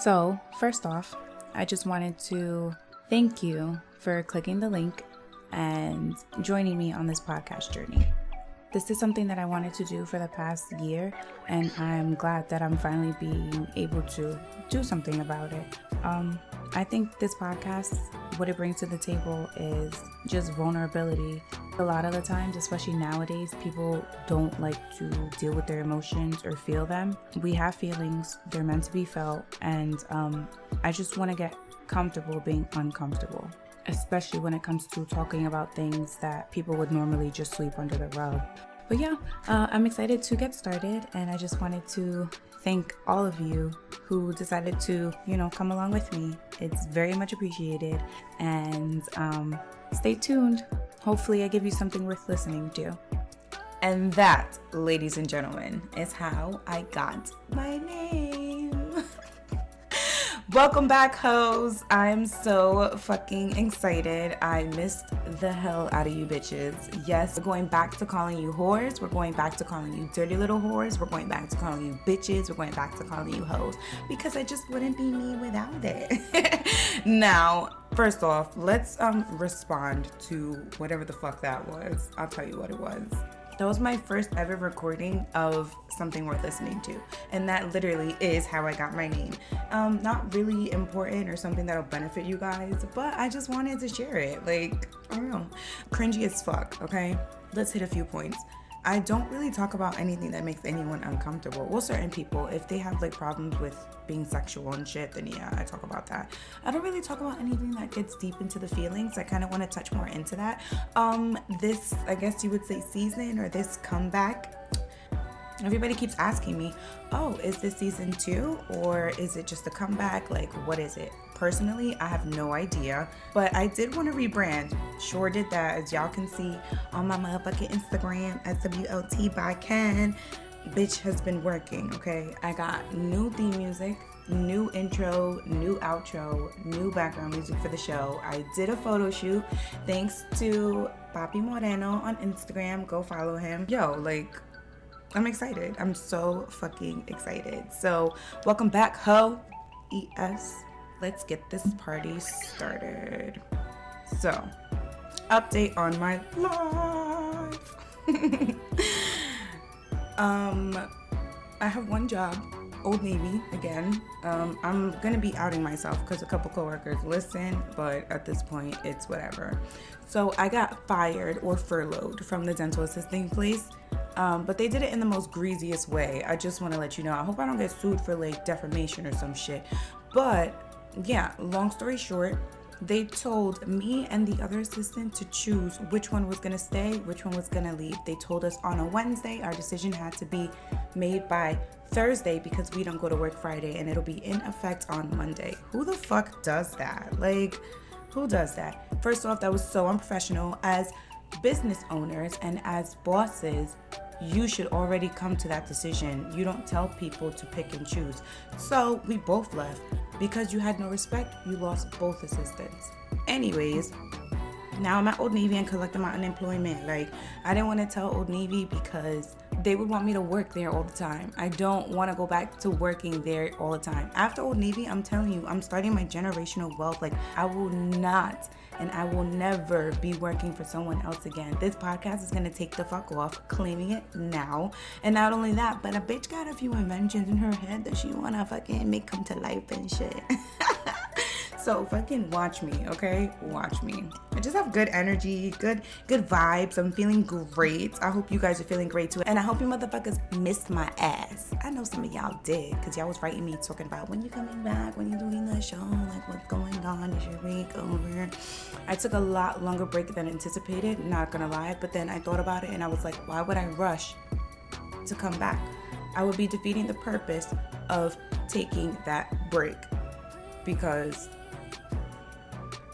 So, first off, I just wanted to thank you for clicking the link and joining me on this podcast journey. This is something that I wanted to do for the past year, and I'm glad that I'm finally being able to do something about it. I think this podcast, what it brings to the table is just vulnerability. A lot of the times, especially nowadays, people don't like to deal with their emotions or feel them. We have feelings, they're meant to be felt, and I just want to get comfortable being uncomfortable, especially when it comes to talking about things that people would normally just sweep under the rug. But yeah, I'm excited to get started, and I just wanted to thank all of you who decided to, come along with me. It's very much appreciated, and stay tuned. Hopefully I give you something worth listening to. And that, ladies and gentlemen, is how I got my name. Welcome back, hoes. I'm so fucking excited. I missed the hell out of you bitches. Yes, we're going back to calling you whores. We're going back to calling you dirty little whores. We're going back to calling you bitches. We're going back to calling you hoes, because I just wouldn't be me without it. Now, first off, let's respond to whatever the fuck that was. I'll tell you what it was. That was my first ever recording of something worth listening to. And that literally is how I got my name. Not really important or something that'll benefit you guys, but I just wanted to share it. I don't know. Cringy as fuck, okay? Let's hit a few points. I don't really talk about anything that makes anyone uncomfortable. Well, certain people, if they have problems with being sexual and shit, then yeah, I talk about that. I don't really talk about anything that gets deep into the feelings. I kind of want to touch more into that. This, I guess you would say, season or this comeback, everybody keeps asking me, oh, is this season 2 or is it just a comeback? What is it? Personally, I have no idea, but I did want to rebrand. Sure did that, as y'all can see on my motherfucking Instagram, SWLT by Ken. Bitch has been working, okay? I got new theme music, new intro, new outro, new background music for the show. I did a photo shoot thanks to Papi Moreno on Instagram. Go follow him. Yo, I'm excited. I'm so fucking excited. So, welcome back, ho. ES. Let's get this party started. So, update on my life. I have one job, Old Navy again. I'm gonna be outing myself because a couple coworkers listen, but at this point, it's whatever. So I got fired or furloughed from the dental assisting place. But they did it in the most greasiest way. I just want to let you know. I hope I don't get sued for defamation or some shit. But yeah, long story short, they told me and the other assistant to choose which one was going to stay, which one was going to leave. They told us on a Wednesday our decision had to be made by Thursday because we don't go to work Friday, and it'll be in effect on Monday. Who the fuck does that? Who does that? First off, that was so unprofessional. As business owners and as bosses, you should already come to that decision. You don't tell people to pick and choose. So we both left. Because you had no respect, you lost both assistants. Anyways, now I'm at Old Navy and collecting my unemployment. I didn't want to tell Old Navy because they would want me to work there all the time. I don't want to go back to working there all the time. After Old Navy, I'm telling you, I'm starting my generational wealth. I will not and I will never be working for someone else again. This podcast is going to take the fuck off, claiming it now. And not only that, but a bitch got a few inventions in her head that she want to fucking make come to life and shit. So fucking watch me, okay? Watch me. I just have good energy, good vibes. I'm feeling great. I hope you guys are feeling great too. And I hope you motherfuckers missed my ass. I know some of y'all did, because y'all was writing me talking about when you coming back, when you doing the show, what's going on, is your week over? I took a lot longer break than anticipated, not gonna lie, but then I thought about it and I was like, why would I rush to come back? I would be defeating the purpose of taking that break, because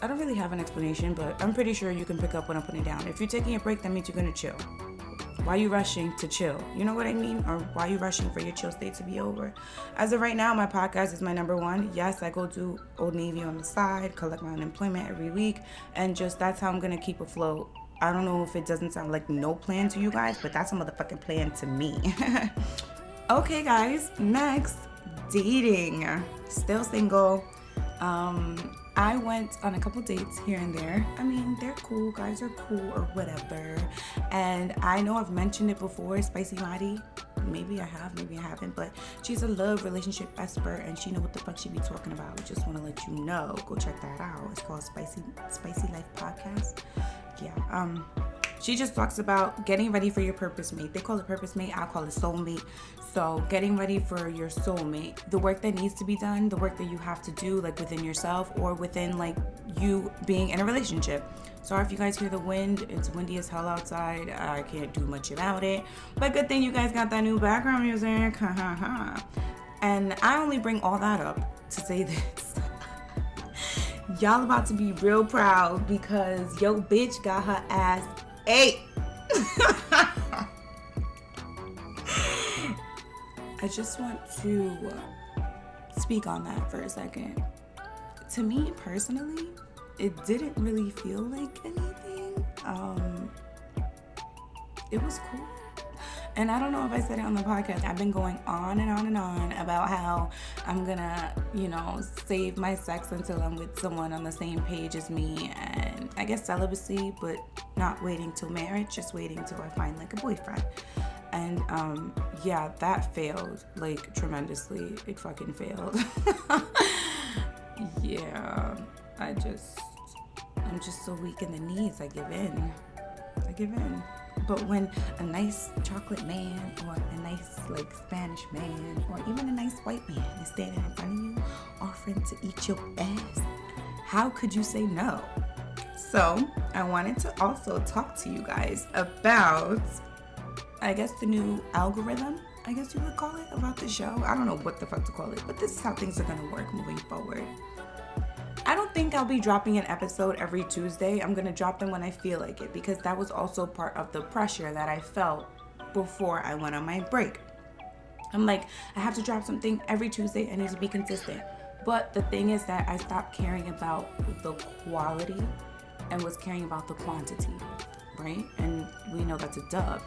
I don't really have an explanation, but I'm pretty sure you can pick up what I'm putting down. If you're taking a break, that means you're gonna chill. Why are you rushing to chill? You know what I mean? Or why are you rushing for your chill state to be over? As of right now, my podcast is my number one. Yes, I go to Old Navy on the side, collect my unemployment every week, and just that's how I'm gonna keep afloat. I don't know if it doesn't sound like no plan to you guys, but that's a motherfucking plan to me. Okay, guys, next. dating. Still single. I went on a couple dates here and there. I mean, they're cool. Guys are cool or whatever. And I know I've mentioned it before, Spicy Lottie. Maybe I have, maybe I haven't. But she's a love relationship expert, and she know what the fuck she be talking about. Just want to let you know. Go check that out. It's called Spicy Life Podcast. Yeah. She just talks about getting ready for your purpose mate. They call it purpose mate. I call it soulmate. So getting ready for your soulmate, the work that needs to be done, the work that you have to do, like within yourself or within like you being in a relationship. Sorry if you guys hear the wind. It's windy as hell outside. I can't do much about it. But good thing you guys got that new background music. And I only bring all that up to say this. Y'all about to be real proud because yo bitch got her ass ate. I just want to speak on that for a second. To me personally, it didn't really feel like anything. It was cool. And I don't know if I said it on the podcast. I've been going on and on and on about how I'm gonna, save my sex until I'm with someone on the same page as me. And I guess celibacy, but not waiting till marriage, just waiting till I find like a boyfriend. And yeah, that failed like tremendously. It fucking failed. Yeah, I'm just so weak in the knees. I give in. But when a nice chocolate man or a nice like Spanish man or even a nice white man is standing in front of you offering to eat your ass, how could you say no? So I wanted to also talk to you guys about, I guess, the new algorithm, I guess you would call it, about the show. I don't know what the fuck to call it, but this is how things are going to work moving forward. I don't think I'll be dropping an episode every Tuesday. I'm going to drop them when I feel like it, because that was also part of the pressure that I felt before I went on my break. I'm like, I have to drop something every Tuesday. I need to be consistent. But the thing is that I stopped caring about the quality and was caring about the quantity, right? And we know that's a dub.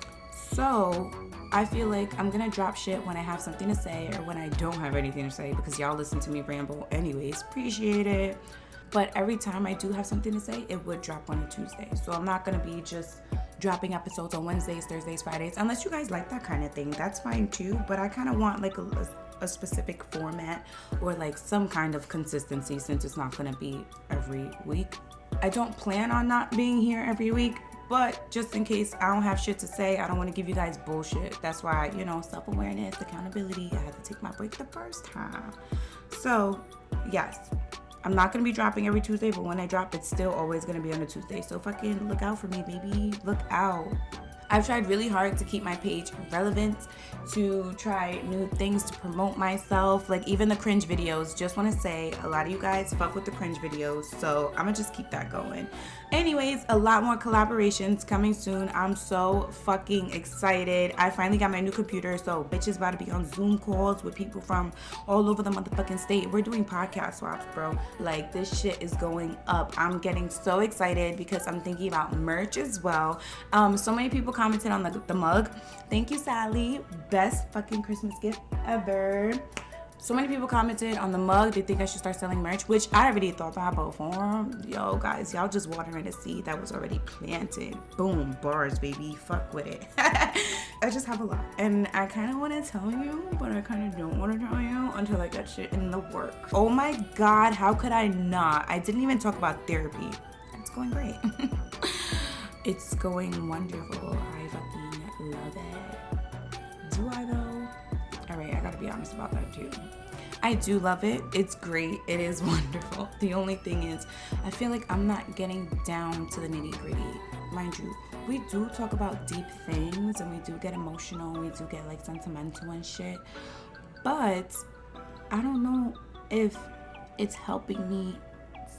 So I feel like I'm gonna drop shit when I have something to say or when I don't have anything to say, because y'all listen to me ramble anyways. Appreciate it. But every time I do have something to say, it would drop on a Tuesday. So I'm not gonna be just dropping episodes on Wednesdays, Thursdays, Fridays. Unless you guys like that kind of thing, that's fine too. But I kind of want like a specific format or like some kind of consistency, since it's not gonna be every week. I don't plan on not being here every week, but just in case I don't have shit to say, I don't want to give you guys bullshit. That's why, self-awareness, accountability, I had to take my break the first time. So, yes, I'm not going to be dropping every Tuesday, but when I drop, it's still always going to be on a Tuesday. So fucking look out for me, baby. Look out. I've tried really hard to keep my page relevant, to try new things to promote myself, like even the cringe videos. Just want to say, a lot of you guys fuck with the cringe videos, so I'm gonna just keep that going. Anyways, a lot more collaborations coming soon. I'm so fucking excited. I finally got my new computer, so bitches about to be on Zoom calls with people from all over the motherfucking state. We're doing podcast swaps, bro. Like, this shit is going up. I'm getting so excited because I'm thinking about merch as well. So many people commented on the mug. Thank you, Sally. Best fucking Christmas gift ever. So many people commented on the mug. They think I should start selling merch, which I already thought about before. Yo, guys, y'all just watering a seed that was already planted. Boom, bars, baby. Fuck with it. I just have a lot. And I kind of want to tell you, but I kind of don't want to tell you until I get shit in the work. Oh my God, how could I not? I didn't even talk about therapy. It's going great. It's going wonderful. I fucking love it. Do I though? All right, I gotta be honest about that too. I do love it. It's great. It is wonderful. The only thing is, I feel like I'm not getting down to the nitty gritty. Mind you, we do talk about deep things and we do get emotional. We do get like sentimental and shit. But I don't know if it's helping me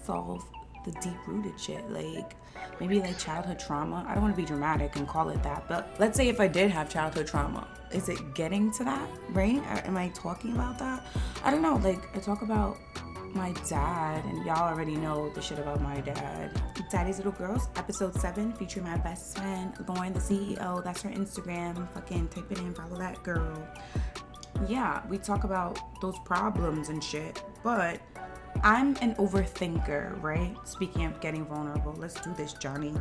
solve the deep-rooted shit. Like, maybe like childhood trauma. I don't want to be dramatic and call it that, but let's say if I did have childhood trauma, is it getting to that, right? Am I talking about that? I don't know. Like, I talk about my dad, and y'all already know the shit about my dad. Daddy's Little Girls, episode 7, featuring my best friend, Lauren, the CEO. That's her Instagram. Fucking type it in, follow that girl. yeah, we talk about those problems and shit, but I'm an overthinker, right? Speaking of getting vulnerable, let's do this, Johnny.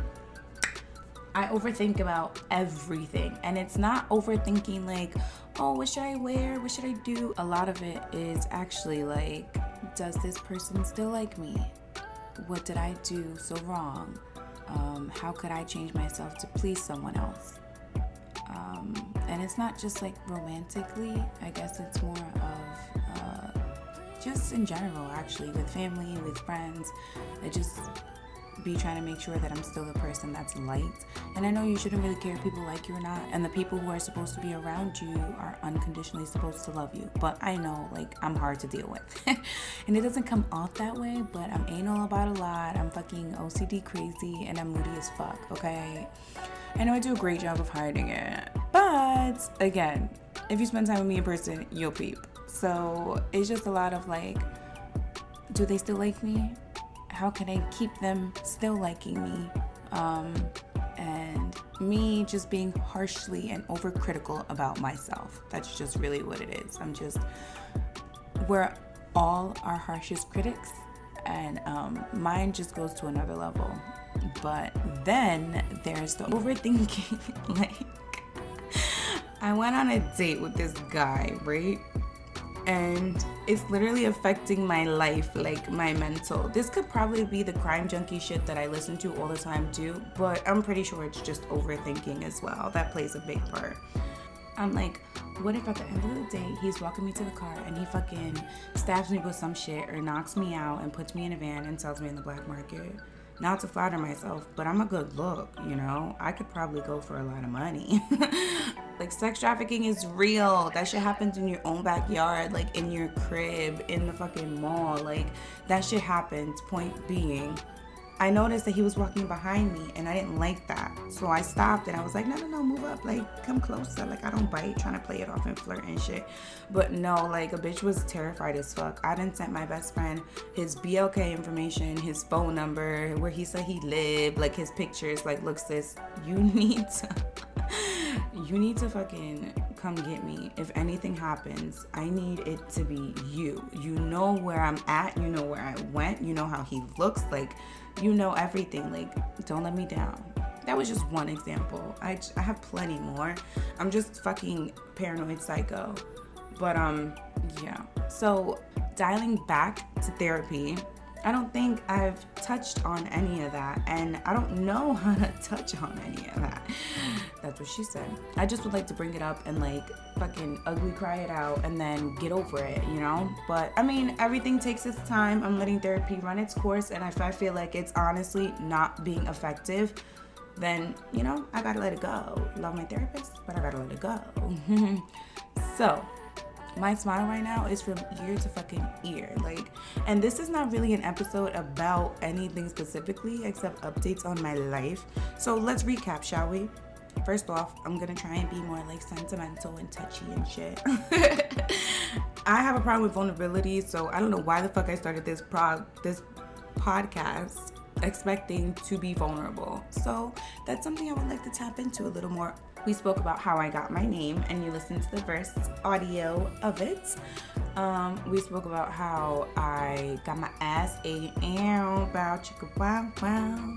I overthink about everything, and it's not overthinking like, oh, what should I wear? What should I do? A lot of it is actually like, does this person still like me? What did I do so wrong? How could I change myself to please someone else? And it's not just like romantically, I guess it's more of just in general, actually, with family, with friends. I just be trying to make sure that I'm still the person that's liked. And I know you shouldn't really care if people like you or not, and the people who are supposed to be around you are unconditionally supposed to love you. But I know, like, I'm hard to deal with. And it doesn't come off that way, but I'm anal about a lot. I'm fucking OCD crazy, and I'm moody as fuck, okay? I know I do a great job of hiding it, but again, if you spend time with me in person, you'll peep. So it's just a lot of like, do they still like me? How can I keep them still liking me? And me just being harshly and overcritical about myself. That's just really what it is. We're all our harshest critics, and mine just goes to another level. But then there's the overthinking. Like, I went on a date with this guy, right? And it's literally affecting my life, like my mental. This could probably be the crime junkie shit that I listen to all the time too, but I'm pretty sure it's just overthinking as well. That plays a big part. I'm like, what if at the end of the day, he's walking me to the car and he fucking stabs me with some shit or knocks me out and puts me in a van and sells me in the black market? Not to flatter myself, but I'm a good look, you know? I could probably go for a lot of money. Like, sex trafficking is real. That shit happens in your own backyard, like in your crib, in the fucking mall. Like, that shit happens. Point being, I noticed that he was walking behind me and I didn't like that. So I stopped and I was like, no, move up. Like, come closer. Like, I don't bite, trying to play it off and flirt and shit. But no, like, a bitch was terrified as fuck. I done sent my best friend his BLK information, his phone number, where he said he lived, like his pictures. Like, look, sis, you need to fucking come get me. If anything happens, I need it to be you. You know where I'm at. You know where I went. You know how he looks. Like, you know everything. Like, don't let me down. That was just one example. I have plenty more. I'm just fucking paranoid psycho. But yeah. So dialing back to therapy, I don't think I've touched on any of that, and I don't know how to touch on any of that. That's what she said. I just would like to bring it up and like fucking ugly cry it out and then get over it, you know? But I mean, everything takes its time. I'm letting therapy run its course, and if I feel like it's honestly not being effective, then, you know, I gotta let it go. Love my therapist, but I gotta let it go. So my smile right now is from ear to fucking ear. Like, and this is not really an episode about anything specifically except updates on my life. So let's recap, shall we? First off, I'm gonna try and be more like sentimental and touchy and shit. I have a problem with vulnerability, so I don't know why the fuck I started this podcast expecting to be vulnerable. So that's something I would like to tap into a little more. We spoke about how I got my name, and you listened to the first audio of it. We spoke about how I got my ass ate. About chicka wow wow.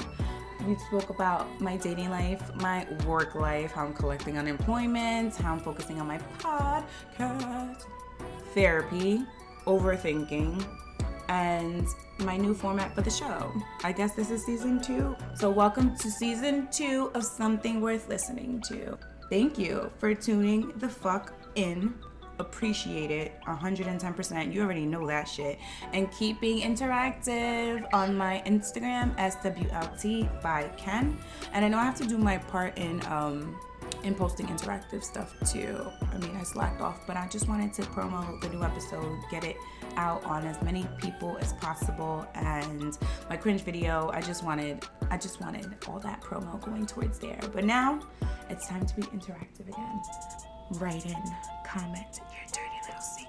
We spoke about my dating life, my work life, how I'm collecting unemployment, how I'm focusing on my podcast, therapy, overthinking, and my new format for the show. I guess this is season 2. So welcome to season 2 of Something Worth Listening To. Thank you for tuning the fuck in. Appreciate it 110%. You already know that shit. And keep being interactive on my Instagram, SWLT by Ken. And I know I have to do my part in posting interactive stuff too. I mean, I slacked off, but I just wanted to promo the new episode, get it out on as many people as possible. And my cringe video, I just wanted all that promo going towards there. But now it's time to be interactive again. Write in, comment your dirty little secret.